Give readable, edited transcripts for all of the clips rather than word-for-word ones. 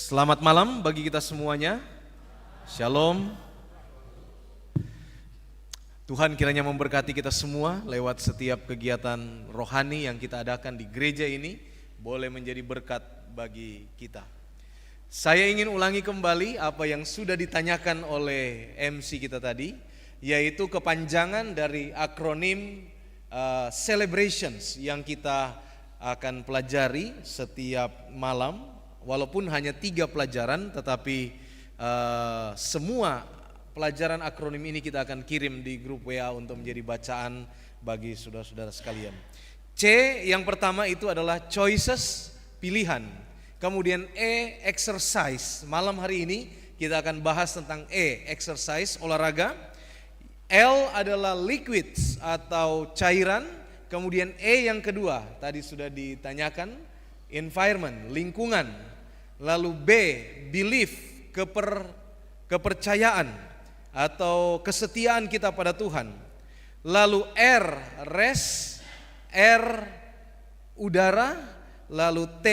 Selamat malam bagi kita semuanya. Shalom. Tuhan kiranya memberkati kita semua lewat setiap kegiatan rohani yang kita adakan di gereja ini, boleh menjadi berkat bagi kita. Saya ingin ulangi kembali apa yang sudah ditanyakan oleh MC kita tadi, yaitu kepanjangan dari akronim celebrations yang kita akan pelajari setiap malam. Walaupun hanya 3 pelajaran, tetapi semua pelajaran akronim ini kita akan kirim di grup WA untuk menjadi bacaan bagi saudara-saudara sekalian. C yang pertama itu adalah choices, pilihan. Kemudian E, exercise. Malam hari ini kita akan bahas tentang E, exercise, olahraga. L adalah liquids atau cairan. Kemudian E yang kedua, tadi sudah ditanyakan, environment, lingkungan. Lalu B, belief, kepercayaan atau kesetiaan kita pada Tuhan. Lalu R, rest, R, udara. Lalu T,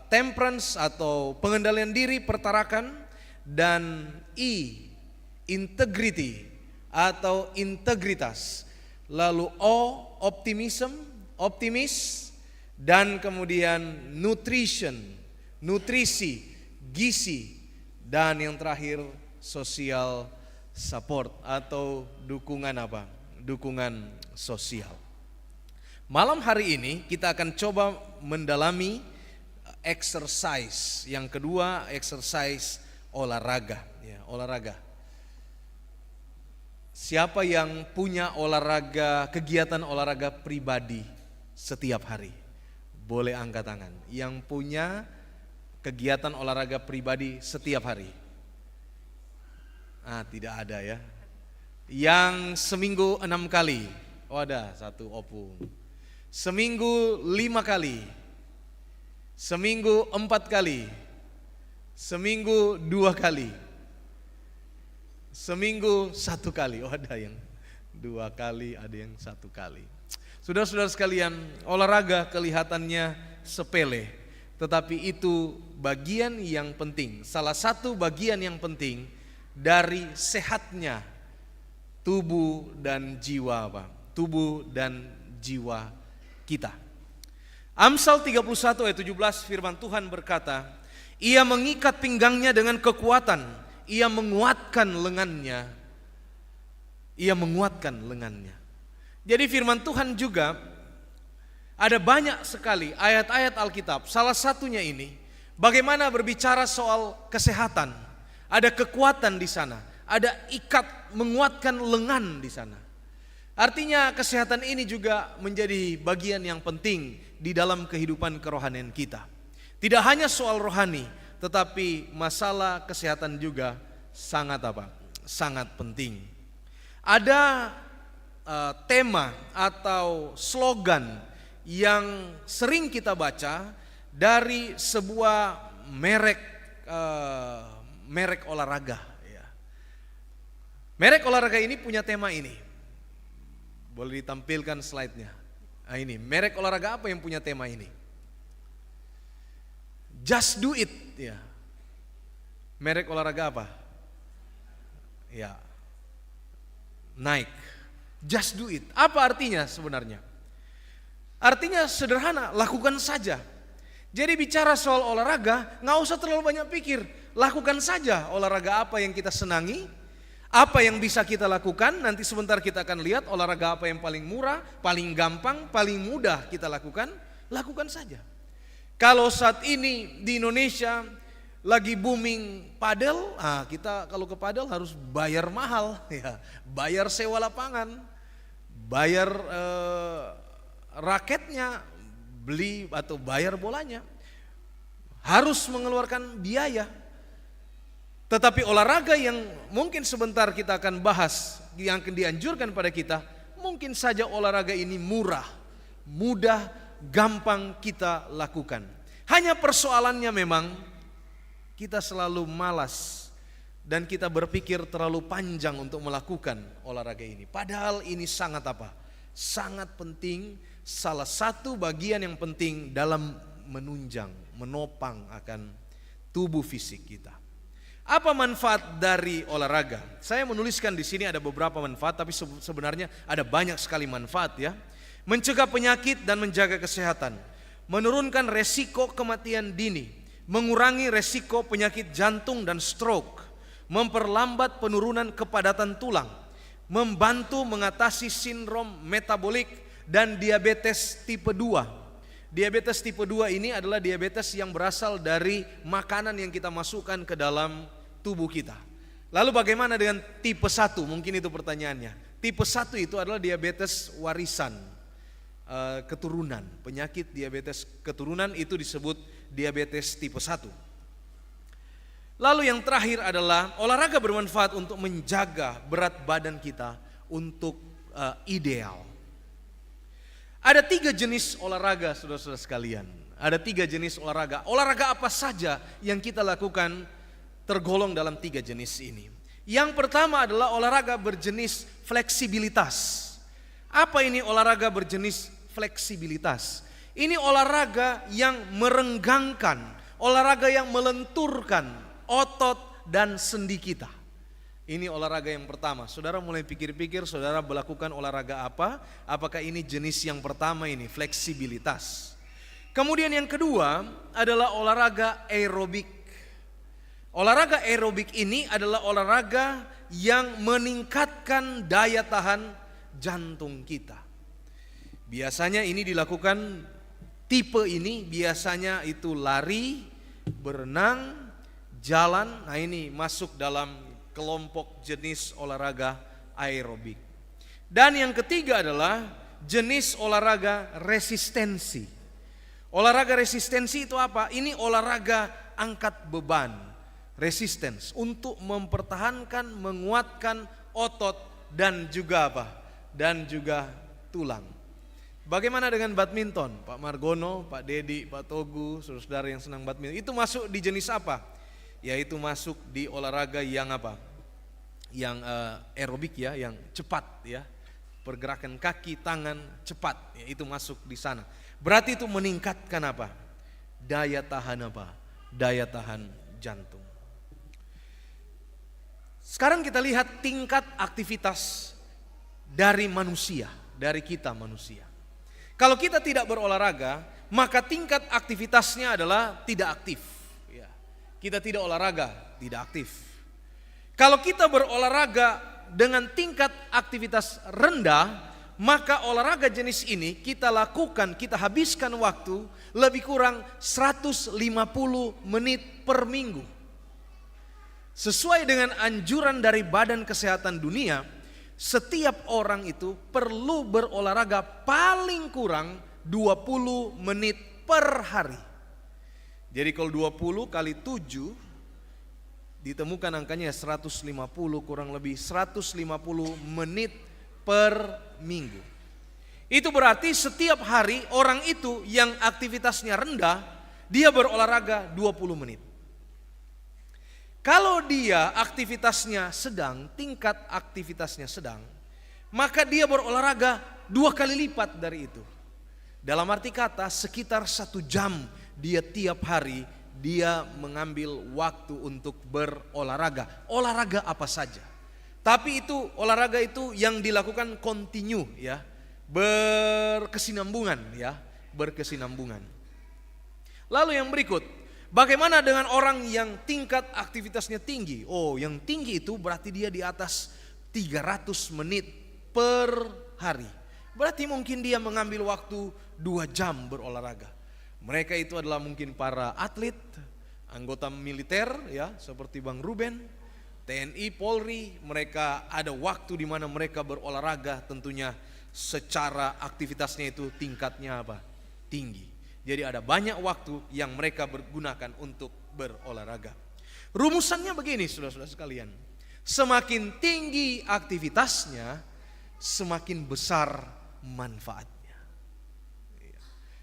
temperance atau pengendalian diri, pertarakan. Dan I, integrity atau integritas. Lalu O, optimism, optimis. Dan kemudian nutrition, nutrisi, gizi. Dan yang terakhir social support atau dukungan apa? Dukungan sosial. Malam hari ini kita akan coba mendalami exercise. Yang kedua, exercise olahraga, ya, olahraga. Siapa yang punya olahraga, kegiatan olahraga pribadi setiap hari? Boleh angkat tangan. Yang punya kegiatan olahraga pribadi setiap hari? Tidak ada ya. Yang seminggu 6 kali? Oh ada, 1 opung. Seminggu 5 kali? Seminggu 4 kali? Seminggu 2 kali? Seminggu 1 kali? Oh ada yang 2 kali, ada yang 1 kali. Saudara-saudara sekalian, olahraga kelihatannya sepele, tetapi itu bagian yang penting. Salah satu bagian yang penting dari sehatnya tubuh dan jiwa tubuh dan jiwa kita. Amsal 31 ayat 17 firman Tuhan berkata, ia mengikat pinggangnya dengan kekuatan, ia menguatkan lengannya. Ia menguatkan lengannya. Jadi firman Tuhan juga ada banyak sekali ayat-ayat Alkitab. Salah satunya ini, bagaimana berbicara soal kesehatan. Ada kekuatan di sana, ada ikat menguatkan lengan di sana. Artinya kesehatan ini juga menjadi bagian yang penting di dalam kehidupan kerohanian kita. Tidak hanya soal rohani, tetapi masalah kesehatan juga sangat sangat penting. Ada tema atau slogan yang sering kita baca dari sebuah merek olahraga. Ya. Merek olahraga ini punya tema ini. Boleh ditampilkan slide-nya. Ini merek olahraga apa yang punya tema ini? Just do it. Ya. Merek olahraga apa? Ya, Nike. Just do it. Apa artinya sebenarnya? Artinya sederhana, lakukan saja. Jadi bicara soal olahraga, gak usah terlalu banyak pikir. Lakukan saja olahraga apa yang kita senangi, apa yang bisa kita lakukan. Nanti sebentar kita akan lihat olahraga apa yang paling murah, paling gampang, paling mudah kita lakukan. Lakukan saja. Kalau saat ini di Indonesia lagi booming padel, kita kalau ke padel harus bayar mahal, ya, bayar sewa lapangan, bayar raketnya, beli atau bayar bolanya, harus mengeluarkan biaya. Tetapi olahraga yang mungkin sebentar kita akan bahas, yang dianjurkan pada kita, mungkin saja olahraga ini murah, mudah, gampang kita lakukan. Hanya persoalannya memang kita selalu malas dan kita berpikir terlalu panjang untuk melakukan olahraga ini. Padahal ini sangat sangat penting, salah satu bagian yang penting dalam menunjang, menopang akan tubuh fisik kita. Apa manfaat dari olahraga? Saya menuliskan di sini ada beberapa manfaat, tapi sebenarnya ada banyak sekali manfaat ya. Mencegah penyakit dan menjaga kesehatan, menurunkan resiko kematian dini, mengurangi resiko penyakit jantung dan stroke, memperlambat penurunan kepadatan tulang, membantu mengatasi sindrom metabolik dan diabetes tipe 2. Diabetes tipe 2 ini adalah diabetes yang berasal dari makanan yang kita masukkan ke dalam tubuh kita. Lalu bagaimana dengan tipe 1? Mungkin itu pertanyaannya. Tipe 1 itu adalah diabetes warisan, keturunan. Penyakit diabetes keturunan itu disebut diabetes tipe 1. Lalu yang terakhir adalah olahraga bermanfaat untuk menjaga berat badan kita untuk ideal. Ada 3 jenis olahraga, saudara-saudara sekalian. Ada 3 jenis olahraga. Olahraga apa saja yang kita lakukan tergolong dalam 3 jenis ini. Yang pertama adalah olahraga berjenis fleksibilitas. Apa ini olahraga berjenis fleksibilitas? Ini olahraga yang merenggangkan, olahraga yang melenturkan otot dan sendi kita. Ini olahraga yang pertama. Saudara mulai pikir-pikir, saudara melakukan olahraga apa? Apakah ini jenis yang pertama ini, fleksibilitas? Kemudian yang kedua adalah olahraga aerobik. Olahraga aerobik ini adalah olahraga yang meningkatkan daya tahan jantung kita. Biasanya ini dilakukan, tipe ini biasanya itu lari, berenang, jalan. Nah ini masuk dalam kelompok jenis olahraga aerobik. Dan yang ketiga adalah jenis olahraga resistensi. Olahraga resistensi itu apa? Ini olahraga angkat beban, resistance, untuk mempertahankan, menguatkan otot dan juga apa? Dan juga tulang. Bagaimana dengan badminton? Pak Margono, Pak Dedi, Pak Togu, saudara-saudara yang senang badminton, itu masuk di jenis apa? Yaitu masuk di olahraga yang apa? Yang aerobik ya, yang cepat ya. Pergerakan kaki, tangan cepat ya, itu masuk di sana. Berarti itu meningkatkan apa? Daya tahan apa? Daya tahan jantung. Sekarang kita lihat tingkat aktivitas dari manusia, dari kita manusia. Kalau kita tidak berolahraga, maka tingkat aktivitasnya adalah tidak aktif. Ya. Kita tidak olahraga, tidak aktif. Kalau kita berolahraga dengan tingkat aktivitas rendah, maka olahraga jenis ini kita lakukan, kita habiskan waktu lebih kurang 150 menit per minggu. Sesuai dengan anjuran dari Badan Kesehatan Dunia, setiap orang itu perlu berolahraga paling kurang 20 menit per hari. Jadi kalau 20 kali 7 ditemukan angkanya 150, kurang lebih 150 menit per minggu. Itu berarti setiap hari orang itu yang aktivitasnya rendah, dia berolahraga 20 menit. Kalau dia aktivitasnya sedang, tingkat aktivitasnya sedang, maka dia berolahraga 2 kali lipat dari itu. Dalam arti kata sekitar 1 jam dia tiap hari dia mengambil waktu untuk berolahraga. Olahraga apa saja. Tapi itu olahraga itu yang dilakukan kontinu ya, berkesinambungan ya, berkesinambungan. Lalu yang berikut, bagaimana dengan orang yang tingkat aktivitasnya tinggi? Oh, yang tinggi itu berarti dia di atas 300 menit per hari. Berarti mungkin dia mengambil waktu 2 jam berolahraga. Mereka itu adalah mungkin para atlet, anggota militer ya, seperti Bang Ruben, TNI, Polri. Mereka ada waktu di mana mereka berolahraga, tentunya secara aktivitasnya itu tingkatnya apa? Tinggi. Jadi ada banyak waktu yang mereka gunakan untuk berolahraga. Rumusannya begini saudara-saudara sekalian. Semakin tinggi aktivitasnya, semakin besar manfaatnya.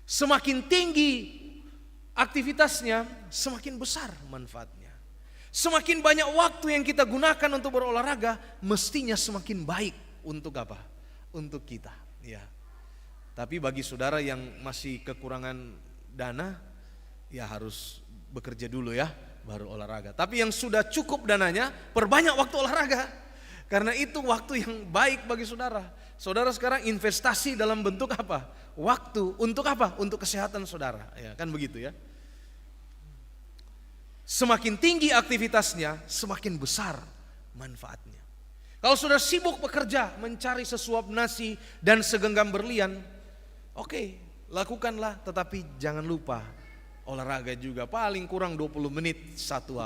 Semakin tinggi aktivitasnya, semakin besar manfaatnya. Semakin banyak waktu yang kita gunakan untuk berolahraga, mestinya semakin baik untuk apa? Untuk kita. Ya. Tapi bagi saudara yang masih kekurangan dana, ya harus bekerja dulu ya, baru olahraga. Tapi yang sudah cukup dananya, perbanyak waktu olahraga. Karena itu waktu yang baik bagi saudara. Saudara sekarang investasi dalam bentuk apa? Waktu. Untuk apa? Untuk kesehatan saudara. Ya, kan begitu ya. Semakin tinggi aktivitasnya, semakin besar manfaatnya. Kalau saudara sibuk bekerja, mencari sesuap nasi dan segenggam berlian, oke, lakukanlah, tetapi jangan lupa olahraga juga, paling kurang 20 menit satu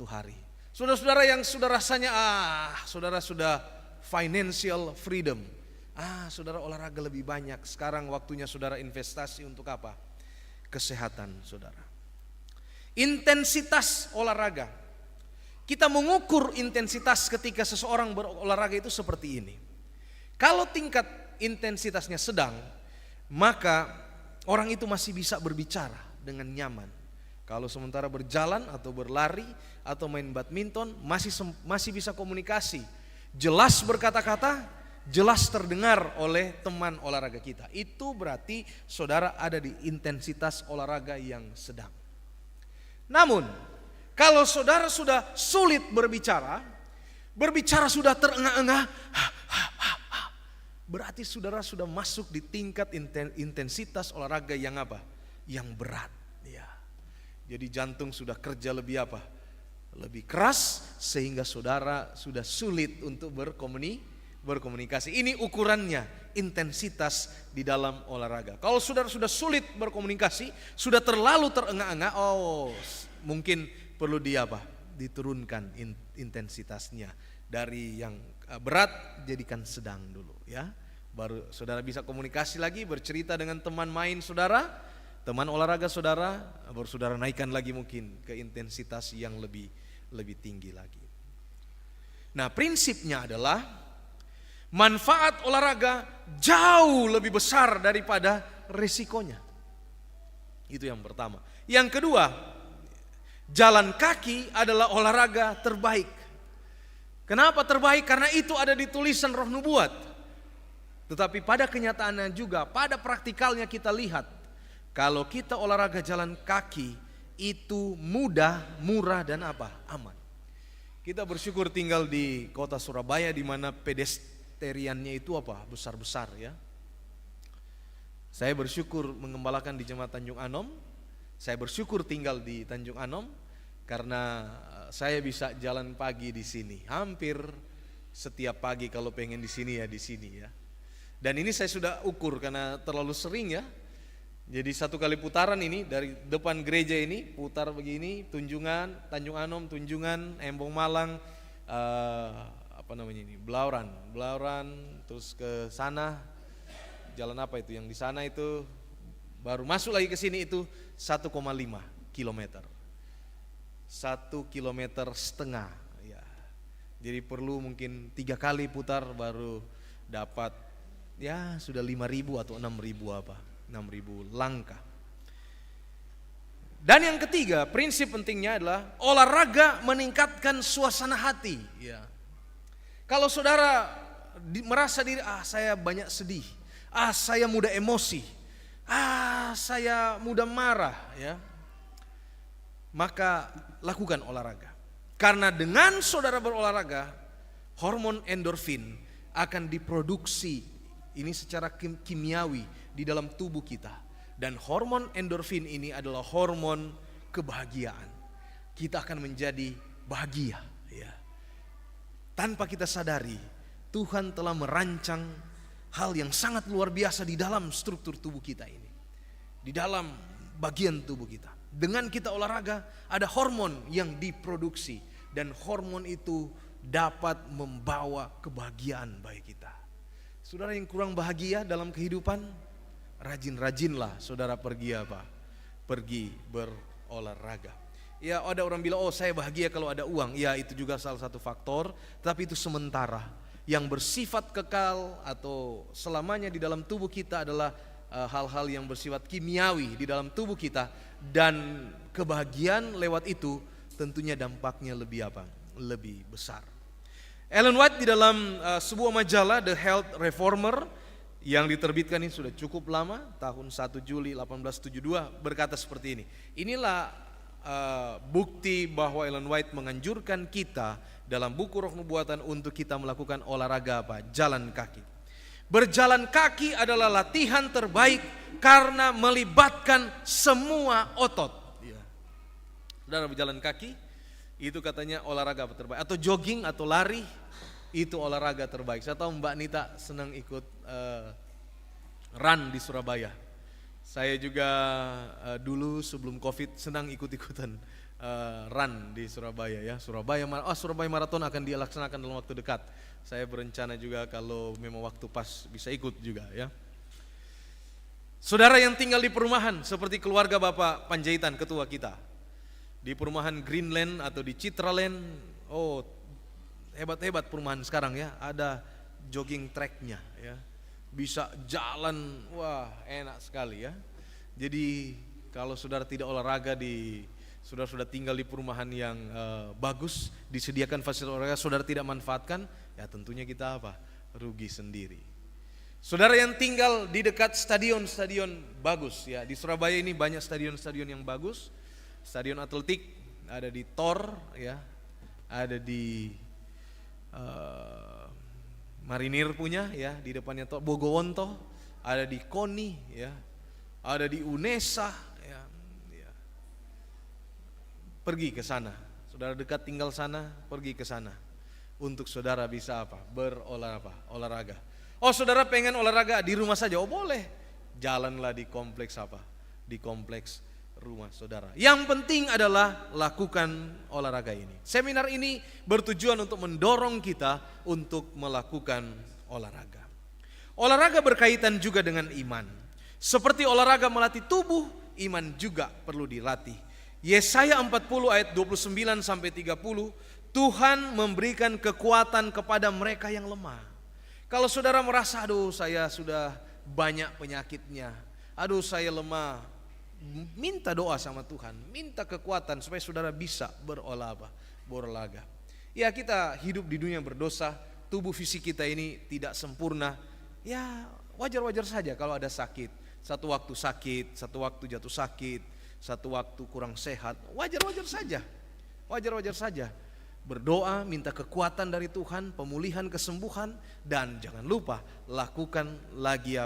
hari. Saudara-saudara yang sudah rasanya saudara sudah financial freedom, saudara olahraga lebih banyak. Sekarang waktunya saudara investasi untuk apa? Kesehatan saudara. Intensitas olahraga. Kita mengukur intensitas ketika seseorang berolahraga itu seperti ini. Kalau tingkat intensitasnya sedang, maka orang itu masih bisa berbicara dengan nyaman. Kalau sementara berjalan atau berlari atau main badminton, masih bisa komunikasi. Jelas berkata-kata, jelas terdengar oleh teman olahraga kita. Itu berarti saudara ada di intensitas olahraga yang sedang. Namun, kalau saudara sudah sulit berbicara sudah terengah-engah, berarti saudara sudah masuk di tingkat intensitas olahraga yang apa? Yang berat. Ya. Jadi jantung sudah kerja lebih apa? Lebih keras sehingga saudara sudah sulit untuk berkomunikasi. Ini ukurannya, intensitas di dalam olahraga. Kalau saudara sudah sulit berkomunikasi, sudah terlalu terengah-engah, mungkin perlu diturunkan intensitasnya dari yang berat jadikan sedang dulu ya. Baru saudara bisa komunikasi lagi, bercerita dengan teman main saudara, teman olahraga saudara, baru saudara naikkan lagi mungkin ke intensitas yang lebih tinggi lagi. Nah, prinsipnya adalah manfaat olahraga jauh lebih besar daripada risikonya. Itu yang pertama. Yang kedua, jalan kaki adalah olahraga terbaik. Kenapa terbaik? Karena itu ada di tulisan Roh Nubuat. Tetapi pada kenyataannya juga, pada praktikalnya kita lihat, kalau kita olahraga jalan kaki itu mudah, murah dan aman. Kita bersyukur tinggal di kota Surabaya di mana pedestriannya itu besar-besar ya. Saya bersyukur mengembalakan di Jemaat Tanjung Anom. Saya bersyukur tinggal di Tanjung Anom karena saya bisa jalan pagi di sini. Hampir setiap pagi kalau pengen di sini ya. Dan ini saya sudah ukur karena terlalu sering ya. Jadi satu kali putaran ini dari depan gereja ini putar begini, Tunjungan, Tanjung Anom, Tunjungan, Embong Malang, Blauran, terus ke sana, jalan apa itu yang di sana itu, baru masuk lagi ke sini itu 1,5 kilometer, 1,5 kilometer ya. Jadi perlu mungkin 3 kali putar baru dapat ya sudah 5.000 atau 6.000 langkah. Dan yang ketiga, prinsip pentingnya adalah olahraga meningkatkan suasana hati. Ya. Kalau saudara merasa diri, saya banyak sedih, saya mudah emosi, saya mudah marah, ya, maka lakukan olahraga. Karena dengan saudara berolahraga, hormon endorfin akan diproduksi, ini secara kimiawi di dalam tubuh kita. Dan hormon endorfin ini adalah hormon kebahagiaan. Kita akan menjadi bahagia ya. Tanpa kita sadari, Tuhan telah merancang hal yang sangat luar biasa di dalam struktur tubuh kita ini, di dalam bagian tubuh kita. Dengan kita olahraga, ada hormon yang diproduksi, dan hormon itu dapat membawa kebahagiaan bagi kita. Saudara yang kurang bahagia dalam kehidupan, rajin-rajinlah saudara pergi berolahraga. Ya, ada orang bilang, saya bahagia kalau ada uang. Ya, itu juga salah satu faktor, tapi itu sementara. Yang bersifat kekal atau selamanya di dalam tubuh kita adalah hal-hal yang bersifat kimiawi di dalam tubuh kita, dan kebahagiaan lewat itu tentunya dampaknya lebih besar. Ellen White di dalam sebuah majalah The Health Reformer yang diterbitkan ini sudah cukup lama, tahun 1 Juli 1872, berkata seperti ini. Inilah bukti bahwa Ellen White menganjurkan kita dalam buku Roh Nubuatan untuk kita melakukan olahraga apa? Jalan kaki. Berjalan kaki adalah latihan terbaik karena melibatkan semua otot. Ya. Saudara, berjalan kaki itu katanya olahraga terbaik. Atau jogging atau lari itu olahraga terbaik. Saya tahu Mbak Nita senang ikut run di Surabaya. Saya juga dulu sebelum COVID senang ikut-ikutan run di Surabaya ya. Surabaya Marathon akan dilaksanakan dalam waktu dekat. Saya berencana juga kalau memang waktu pas bisa ikut juga ya. Saudara yang tinggal di perumahan seperti keluarga Bapak Panjaitan, ketua kita. Di perumahan Greenland atau di Citraland, hebat-hebat perumahan sekarang ya. Ada jogging tracknya ya. Bisa jalan, wah enak sekali ya. Jadi kalau saudara tidak olahraga saudara sudah tinggal di perumahan yang bagus, disediakan fasilitas olahraga, saudara tidak manfaatkan, ya tentunya kita apa? Rugi sendiri. Saudara yang tinggal di dekat stadion-stadion bagus ya. Di Surabaya ini banyak stadion-stadion yang bagus. Stadion atletik ada di Tor ya. Ada di Marinir punya ya, di depannya Bogowonto, ada di KONI ya, ada di UNESA ya. Pergi ke sana. Saudara dekat tinggal sana, pergi ke sana. Untuk saudara bisa apa? Olahraga. Saudara pengen olahraga di rumah saja, boleh. Jalanlah di kompleks apa? Di kompleks rumah saudara. Yang penting adalah lakukan olahraga ini. Seminar ini bertujuan untuk mendorong kita untuk melakukan olahraga. Olahraga berkaitan juga dengan iman. Seperti olahraga melatih tubuh, iman juga perlu dilatih. Yesaya 40 ayat 29 sampai 30, Tuhan memberikan kekuatan kepada mereka yang lemah. Kalau saudara merasa, aduh saya sudah banyak penyakitnya, aduh saya lemah, minta doa sama Tuhan, minta kekuatan supaya saudara bisa berolahraga. Ya, kita hidup di dunia berdosa, tubuh fisik kita ini tidak sempurna. Ya wajar-wajar saja kalau ada sakit. Satu waktu sakit, satu waktu jatuh sakit, satu waktu kurang sehat. Wajar-wajar saja. Berdoa, minta kekuatan dari Tuhan, pemulihan, kesembuhan, dan jangan lupa lakukan lagi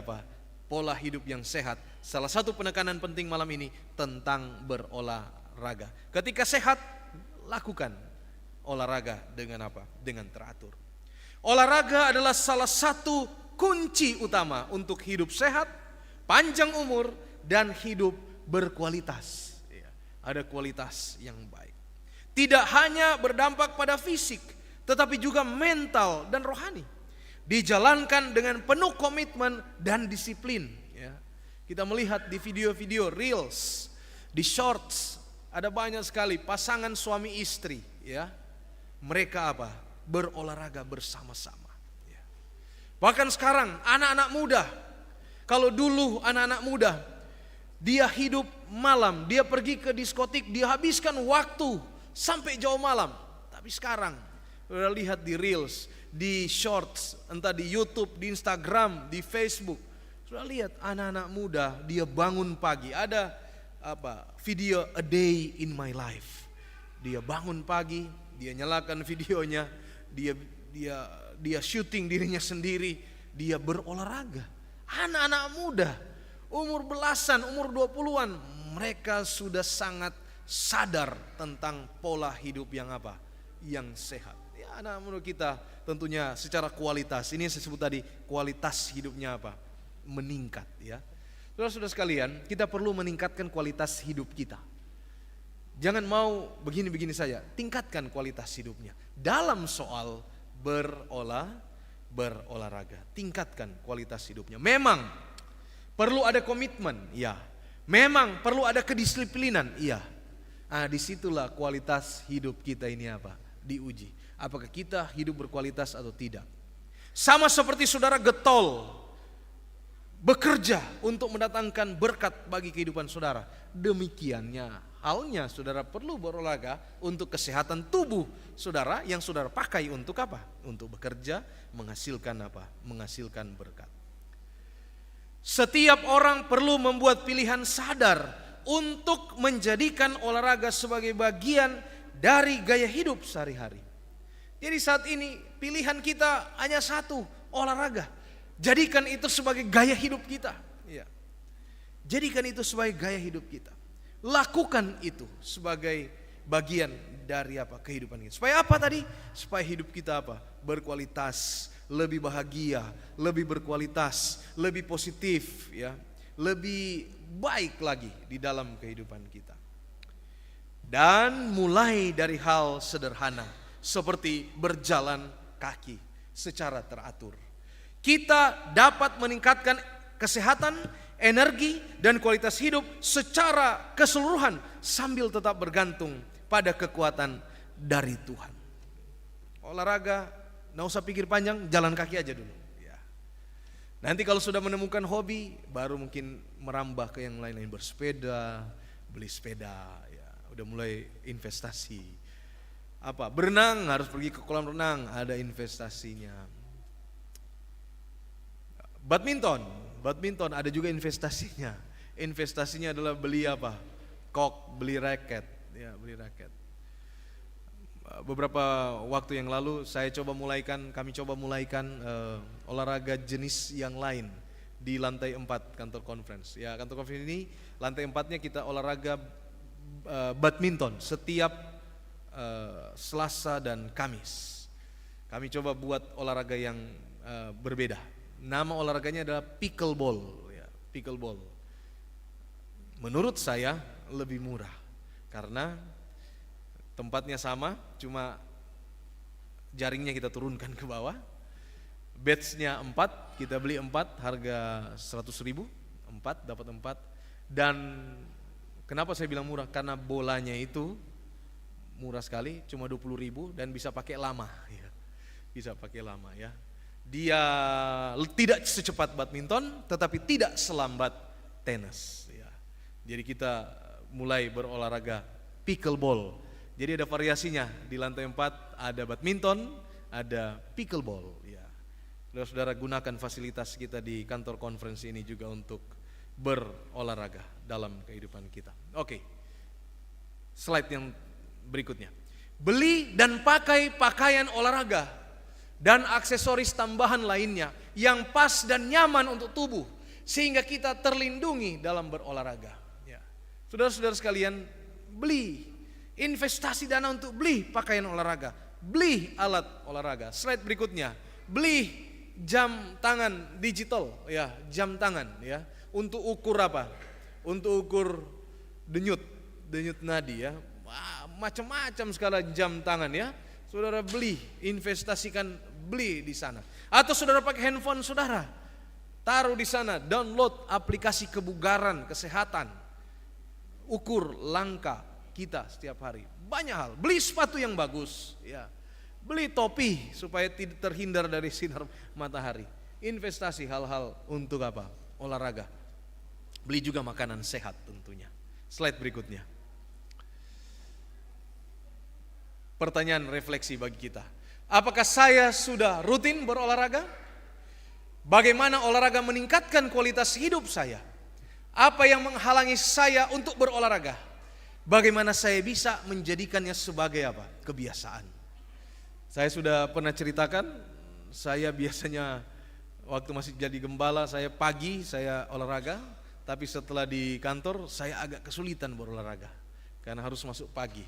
pola hidup yang sehat. Salah satu penekanan penting malam ini tentang berolahraga. Ketika sehat, lakukan olahraga dengan dengan teratur. Olahraga adalah salah satu kunci utama untuk hidup sehat, panjang umur, dan hidup berkualitas. Ada kualitas yang baik. Tidak hanya berdampak pada fisik, tetapi juga mental dan rohani. Dijalankan dengan penuh komitmen dan disiplin. Ya. Kita melihat di video-video reels, di shorts, ada banyak sekali pasangan suami istri. Ya. Mereka berolahraga bersama-sama. Ya. Bahkan sekarang anak-anak muda, kalau dulu anak-anak muda, dia hidup malam, dia pergi ke diskotik, dia habiskan waktu sampai jauh malam. Tapi sekarang sudah lihat di reels, di shorts, entah di YouTube, di Instagram, di Facebook, sudah lihat anak-anak muda dia bangun pagi. Ada video a day in my life. Dia bangun pagi, dia nyalakan videonya, dia syuting dirinya sendiri, dia berolahraga. Anak-anak muda umur belasan, umur 20-an, mereka sudah sangat sadar tentang pola hidup yang sehat. Ya, anak muda kita tentunya secara kualitas, ini yang saya sebut tadi, kualitas hidupnya meningkat ya. Saudara-saudara sekalian, kita perlu meningkatkan kualitas hidup kita. Jangan mau begini-begini saja, tingkatkan kualitas hidupnya. Dalam soal berolahraga, tingkatkan kualitas hidupnya. Memang perlu ada komitmen, ya. Memang perlu ada kedisiplinan, iya. Disitulah kualitas hidup kita ini diuji. Apakah kita hidup berkualitas atau tidak. Sama seperti saudara getol, bekerja untuk mendatangkan berkat bagi kehidupan saudara. Demikiannya halnya saudara perlu berolahraga untuk kesehatan tubuh saudara yang saudara pakai untuk Untuk bekerja, menghasilkan Menghasilkan berkat. Setiap orang perlu membuat pilihan sadar untuk menjadikan olahraga sebagai bagian dari gaya hidup sehari-hari. Jadi saat ini pilihan kita hanya satu, olahraga. Jadikan itu sebagai gaya hidup kita. Ya. Jadikan itu sebagai gaya hidup kita. Lakukan itu sebagai bagian dari kehidupan kita. Supaya apa tadi? Supaya hidup kita berkualitas, lebih bahagia, lebih berkualitas, lebih positif, ya, lebih baik lagi di dalam kehidupan kita. Dan mulai dari hal sederhana seperti berjalan kaki secara teratur. Kita dapat meningkatkan kesehatan, energi, dan kualitas hidup secara keseluruhan sambil tetap bergantung pada kekuatan dari Tuhan. Olahraga, nggak usah pikir panjang, jalan kaki aja dulu. Ya. Nanti kalau sudah menemukan hobi, baru mungkin merambah ke yang lain-lain, bersepeda, beli sepeda, ya, udah mulai investasi. Berenang, harus pergi ke kolam renang, ada investasinya. Badminton ada juga investasinya. Investasinya adalah beli beli raket, ya, beli raket. Beberapa waktu yang lalu kami coba mulaikan olahraga jenis yang lain di lantai 4 kantor conference. Ya, kantor conference ini lantai 4-nya kita olahraga badminton setiap Selasa dan Kamis. Kami coba buat olahraga yang berbeda. Nama olahraganya adalah pickleball, ya, pickleball. Menurut saya lebih murah karena tempatnya sama, cuma jaringnya kita turunkan ke bawah. Batch-nya 4, kita beli 4, harga 100.000, 4 dapat 4. Dan kenapa saya bilang murah? Karena bolanya itu murah sekali, cuma 20.000 dan bisa pakai lama, ya. Bisa pakai lama, ya. Dia tidak secepat badminton, tetapi tidak selambat tenis, ya. Jadi kita mulai berolahraga pickleball. Jadi ada variasinya, di lantai 4 ada badminton, ada pickleball, ya. Saudara gunakan fasilitas kita di kantor conference ini juga untuk berolahraga dalam kehidupan kita. Oke, slide yang berikutnya. Beli dan pakai pakaian olahraga dan aksesoris tambahan lainnya yang pas dan nyaman untuk tubuh sehingga kita terlindungi dalam berolahraga, ya. Saudara-saudara sekalian, beli, investasi dana untuk beli pakaian olahraga, beli alat olahraga. Slide berikutnya, beli jam tangan digital, ya, jam tangan, ya, untuk ukur untuk ukur denyut nadi, ya. Macam-macam skala jam tangan, ya. Saudara beli, investasikan, beli di sana. Atau saudara pakai handphone saudara, taruh di sana, download aplikasi kebugaran, kesehatan, ukur langkah kita setiap hari. Banyak hal. Beli sepatu yang bagus, ya. Beli topi supaya tidak terhindar dari sinar matahari. Investasi hal-hal untuk olahraga. Beli juga makanan sehat tentunya. Slide berikutnya. Pertanyaan refleksi bagi kita. Apakah saya sudah rutin berolahraga? Bagaimana olahraga meningkatkan kualitas hidup saya? Apa yang menghalangi saya untuk berolahraga? Bagaimana saya bisa menjadikannya sebagai kebiasaan? Saya sudah pernah ceritakan, saya biasanya waktu masih jadi gembala, saya pagi saya olahraga, tapi setelah di kantor saya agak kesulitan berolahraga karena harus masuk pagi.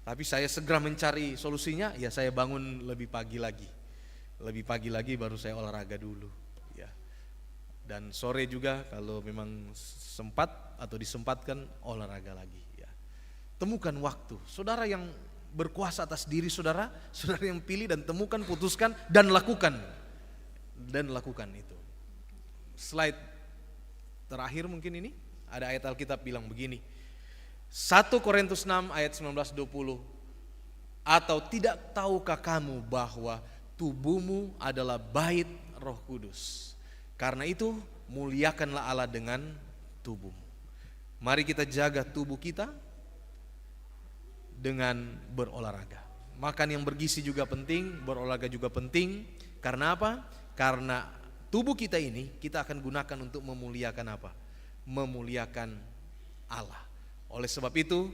Tapi saya segera mencari solusinya, ya saya bangun lebih pagi lagi. Lebih pagi lagi baru saya olahraga dulu, ya. Dan sore juga kalau memang sempat atau disempatkan olahraga lagi, ya. Temukan waktu. Saudara yang berkuasa atas diri saudara yang pilih dan temukan, putuskan dan lakukan. Dan lakukan itu. Slide terakhir mungkin ini, ada ayat Alkitab bilang begini. 1 Korintus 6 ayat 19-20. Atau tidak tahukah kamu bahwa tubuhmu adalah bait Roh Kudus? Karena itu muliakanlah Allah dengan tubuhmu. Mari kita jaga tubuh kita dengan berolahraga. Makan yang bergizi juga penting, berolahraga juga penting. Karena apa? Karena tubuh kita ini kita akan gunakan untuk memuliakan Memuliakan Allah. Oleh sebab itu,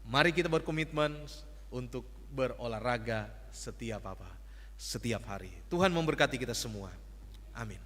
mari kita berkomitmen untuk berolahraga setiap hari. Tuhan memberkati kita semua. Amin.